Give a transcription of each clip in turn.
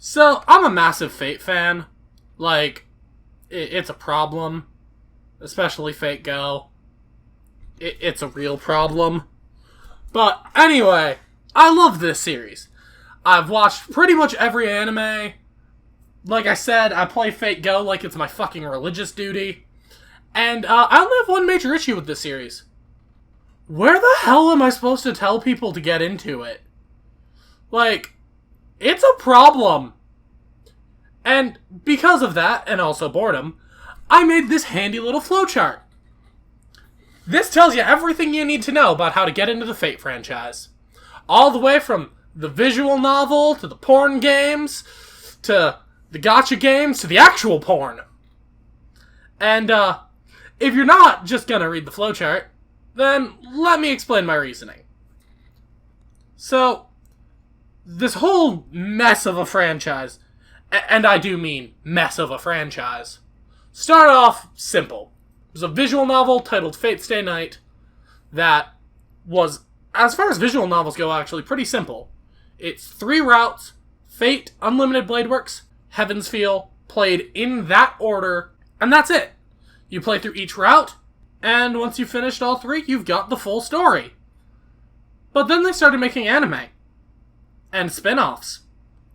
So, I'm a massive Fate fan. Like, it's a problem. Especially Fate Go. It's a real problem. But, anyway, I love this series. I've watched pretty much every anime. Like I said, I play Fate Go like it's my fucking religious duty. And, I only have one major issue with this series. Where the hell am I supposed to tell people to get into it? Like, it's a problem. And because of that, and also boredom, I made this handy little flowchart. This tells you everything you need to know about how to get into the Fate franchise. All the way from the visual novel, to the porn games, to the gacha games, to the actual porn. And, if you're not just gonna read the flowchart, then let me explain my reasoning. So, this whole mess of a franchise, and I do mean mess of a franchise, started off simple. It was a visual novel titled Fate Stay Night that was, as far as visual novels go, actually pretty simple. It's 3 routes: Fate, Unlimited Blade Works, Heaven's Feel, played in that order, and that's it. You play through each route, and once you've finished all 3, you've got the full story. But then they started making anime, and spin-offs,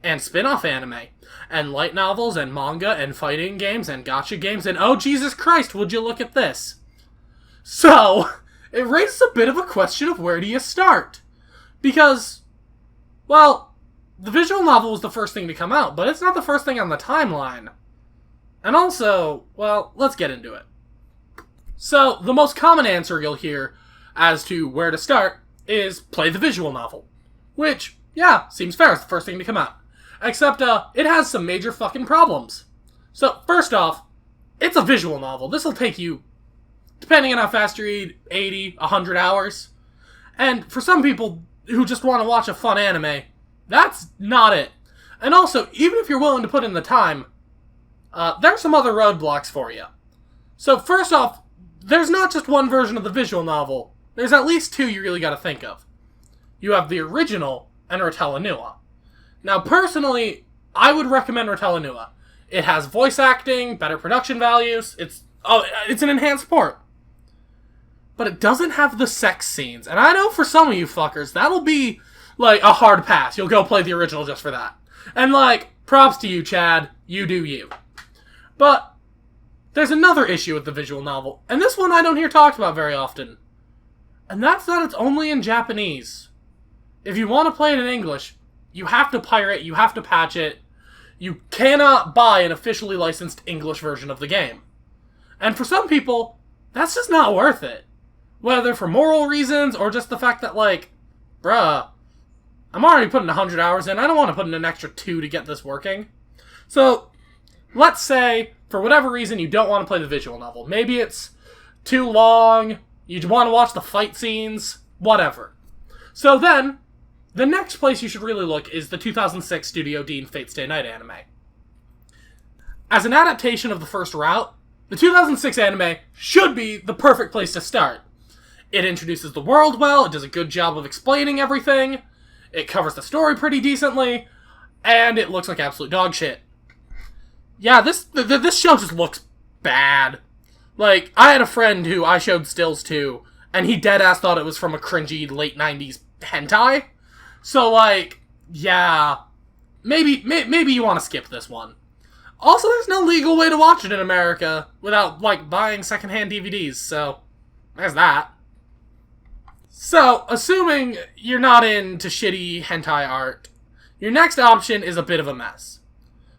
and spin-off anime, and light novels, and manga, and fighting games, and gacha games, and oh Jesus Christ, would you look at this. So, it raises a bit of a question of where do you start? Because, well, the visual novel was the first thing to come out, but it's not the first thing on the timeline. And also, well, let's get into it. So, the most common answer you'll hear as to where to start is play the visual novel. Which, yeah, seems fair, it's the first thing to come out. Except, it has some major fucking problems. So, first off, it's a visual novel. This'll take you, depending on how fast you read, 80, 100 hours. And for some people who just want to watch a fun anime, that's not it. And also, even if you're willing to put in the time, there's some other roadblocks for you. So, first off, there's not just one version of the visual novel. There's at least 2 you really gotta think of. You have the original and Retella Nua. Now, personally, I would recommend Retella Nua. It has voice acting, better production values, it's an enhanced port. But it doesn't have the sex scenes, and I know for some of you fuckers, that'll be, like, a hard pass. You'll go play the original just for that. And, like, props to you, Chad. You do you. But there's another issue with the visual novel, and this one I don't hear talked about very often. And that's that it's only in Japanese. If you want to play it in English, you have to pirate, you have to patch it. You cannot buy an officially licensed English version of the game. And for some people, that's just not worth it. Whether for moral reasons, or just the fact that, like, bruh, I'm already putting 100 hours in, I don't want to put in an extra 2 to get this working. So, let's say, for whatever reason, you don't want to play the visual novel. Maybe it's too long, you want to watch the fight scenes, whatever. So then, the next place you should really look is the 2006 Studio Dean Fate Stay Night anime. As an adaptation of the first route, the 2006 anime should be the perfect place to start. It introduces the world well, it does a good job of explaining everything, it covers the story pretty decently, and it looks like absolute dog shit. Yeah, this show just looks bad. Like, I had a friend who I showed stills to, and he deadass thought it was from a cringy late 90s hentai. So, like, yeah, maybe you want to skip this one. Also, there's no legal way to watch it in America without, like, buying secondhand DVDs, so there's that. So, assuming you're not into shitty hentai art, your next option is a bit of a mess.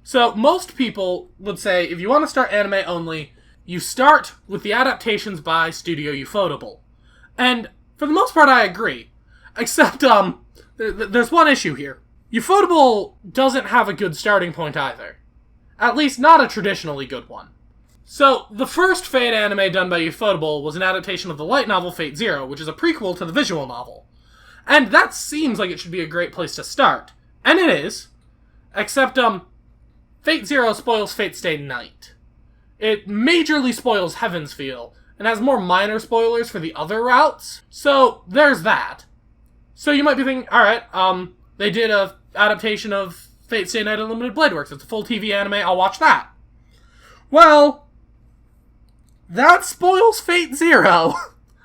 So, most people would say, if you want to start anime only, you start with the adaptations by Studio Ufotable. And, for the most part, I agree. Except, there's one issue here. Ufotable doesn't have a good starting point either. At least, not a traditionally good one. So, the first Fate anime done by Ufotable was an adaptation of the light novel Fate Zero, which is a prequel to the visual novel. And that seems like it should be a great place to start. And it is. Except, Fate Zero spoils Fate Stay Night. It majorly spoils Heaven's Feel, and has more minor spoilers for the other routes. So, there's that. So you might be thinking, alright, they did a adaptation of Fate Stay Night Unlimited Blade Works. It's a full TV anime. I'll watch that. Well, that spoils Fate Zero.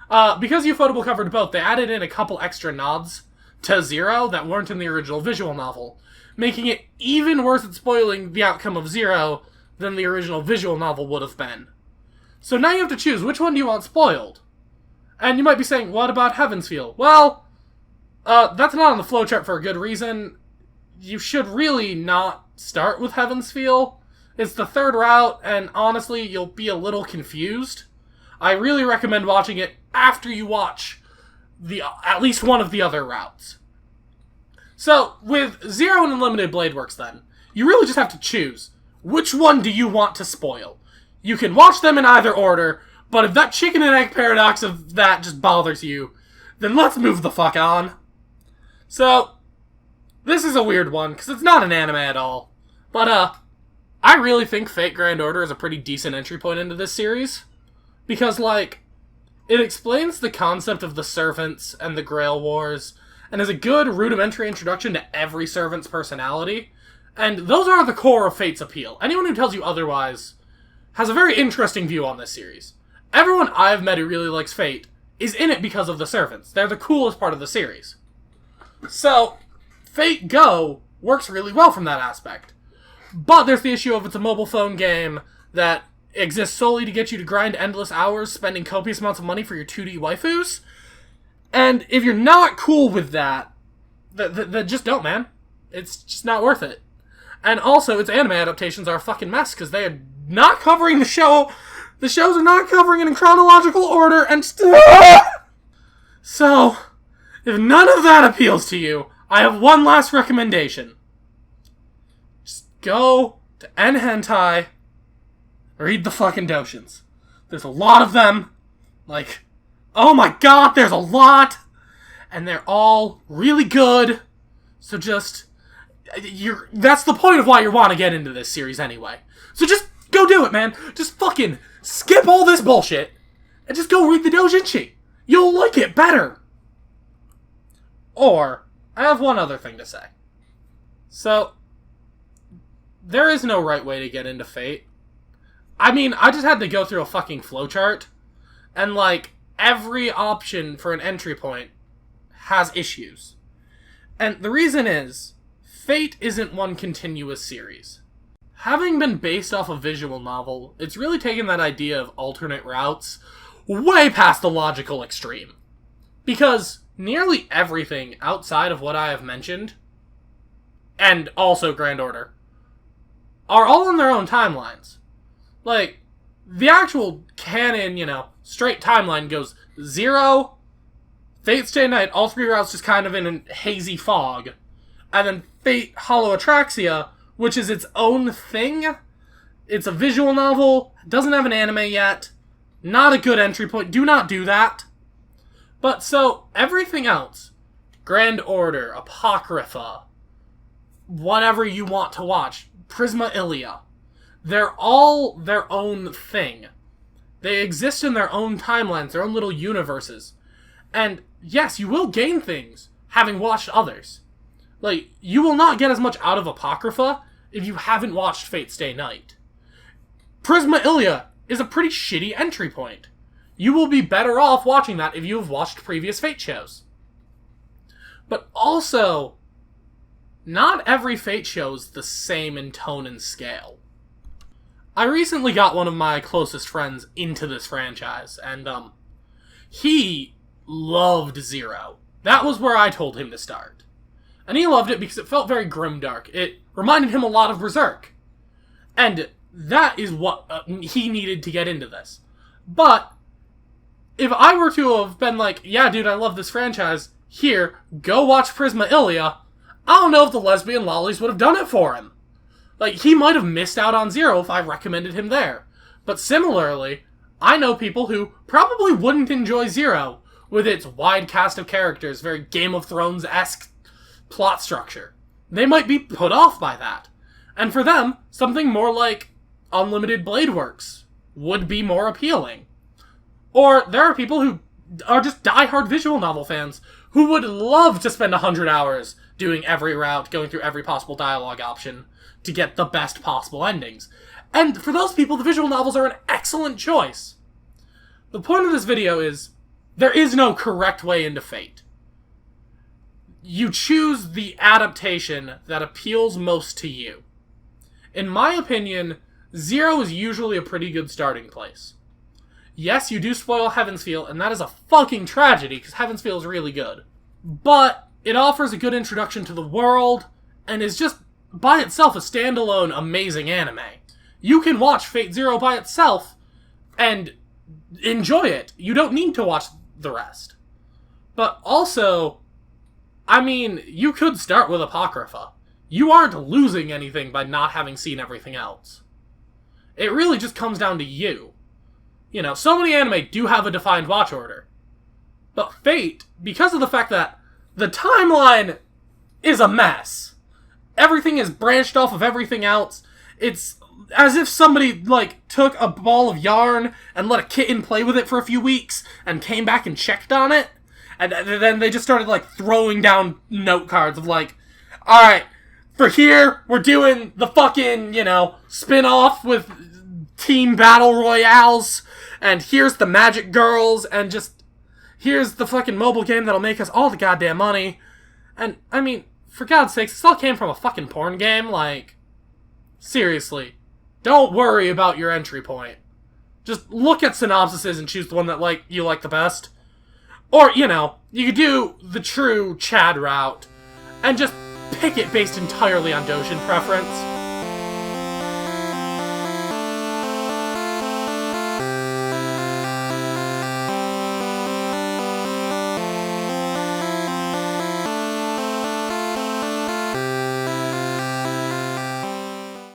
Because Ufotable covered both, they added in a couple extra nods to Zero that weren't in the original visual novel, making it even worse at spoiling the outcome of Zero than the original visual novel would have been. So now you have to choose, which one do you want spoiled? And you might be saying, what about Heaven's Feel? Well, that's not on the flowchart for a good reason. You should really not start with Heaven's Feel. It's the third route, and honestly, you'll be a little confused. I really recommend watching it after you watch at least one of the other routes. So, with Zero and Unlimited Blade Works then, you really just have to choose, which one do you want to spoil? You can watch them in either order, but if that chicken and egg paradox of that just bothers you, then let's move the fuck on. So, this is a weird one, because it's not an anime at all. But, I really think Fate Grand Order is a pretty decent entry point into this series. Because, like, it explains the concept of the servants and the Grail Wars, and is a good rudimentary introduction to every servant's personality. And those are the core of Fate's appeal. Anyone who tells you otherwise has a very interesting view on this series. Everyone I've met who really likes Fate is in it because of the servants. They're the coolest part of the series. So, Fate Go works really well from that aspect. But there's the issue of it's a mobile phone game that exists solely to get you to grind endless hours, spending copious amounts of money for your 2D waifus. And if you're not cool with that, then just don't, man. It's just not worth it. And also, its anime adaptations are a fucking mess, because they are not covering the show. The shows are not covering it in chronological order, and So, if none of that appeals to you, I have one last recommendation. Just go to N-Hentai, read the fucking doshins. There's a lot of them. Like, oh my god, there's a lot! And they're all really good. So just, that's the point of why you want to get into this series anyway. So just go do it, man. Just fucking skip all this bullshit and just go read the doujinshi. You'll like it better. Or, I have one other thing to say. So, there is no right way to get into Fate. I mean, I just had to go through a fucking flowchart, and like, every option for an entry point has issues. And the reason is, Fate isn't one continuous series. Having been based off a visual novel, it's really taken that idea of alternate routes way past the logical extreme. Because nearly everything outside of what I have mentioned, and also Grand Order, are all on their own timelines. Like, the actual canon, straight timeline goes Zero, Fate Stay Night, all three routes just kind of in a hazy fog. And then Fate Hollow Atraxia, which is its own thing. It's a visual novel, doesn't have an anime yet, not a good entry point, do not do that. But so, everything else, Grand Order, Apocrypha, whatever you want to watch, Prisma Ilia, they're all their own thing. They exist in their own timelines, their own little universes. And yes, you will gain things having watched others. Like, you will not get as much out of Apocrypha if you haven't watched Fate Stay Night. Prisma Ilia is a pretty shitty entry point. You will be better off watching that if you have watched previous Fate shows. But also, not every Fate show is the same in tone and scale. I recently got one of my closest friends into this franchise, and, he loved Zero. That was where I told him to start. And he loved it because it felt very grimdark. It reminded him a lot of Berserk. And that is what he needed to get into this. But, if I were to have been like, yeah, dude, I love this franchise, here, go watch Prisma Ilia, I don't know if the lesbian lollies would have done it for him. Like, he might have missed out on Zero if I recommended him there. But similarly, I know people who probably wouldn't enjoy Zero, with its wide cast of characters, very Game of Thrones-esque plot structure. They might be put off by that. And for them, something more like Unlimited Blade Works would be more appealing. Or there are people who are just die-hard visual novel fans who would love to spend 100 hours doing every route, going through every possible dialogue option to get the best possible endings. And for those people, the visual novels are an excellent choice. The point of this video is, there is no correct way into Fate. You choose the adaptation that appeals most to you. In my opinion, 0 is usually a pretty good starting place. Yes, you do spoil Heavensfeel, and that is a fucking tragedy, because Heavensfeel is really good. But it offers a good introduction to the world, and is just, by itself, a standalone, amazing anime. You can watch Fate Zero by itself, and enjoy it. You don't need to watch the rest. But also, I mean, you could start with Apocrypha. You aren't losing anything by not having seen everything else. It really just comes down to you. You know, so many anime do have a defined watch order. But Fate, because of the fact that the timeline is a mess, everything is branched off of everything else, it's as if somebody, like, took a ball of yarn and let a kitten play with it for a few weeks and came back and checked on it, and then they just started, like, throwing down note cards of, like, alright, for here, we're doing the fucking, you know, spin-off with team battle royales, and here's the magic girls, and just, here's the fucking mobile game that'll make us all the goddamn money. And, I mean, for God's sakes, this all came from a fucking porn game, like, seriously. Don't worry about your entry point. Just look at synopsises and choose the one that, like, you like the best. Or, you know, you could do the true Chad route, and just pick it based entirely on Doshin preference.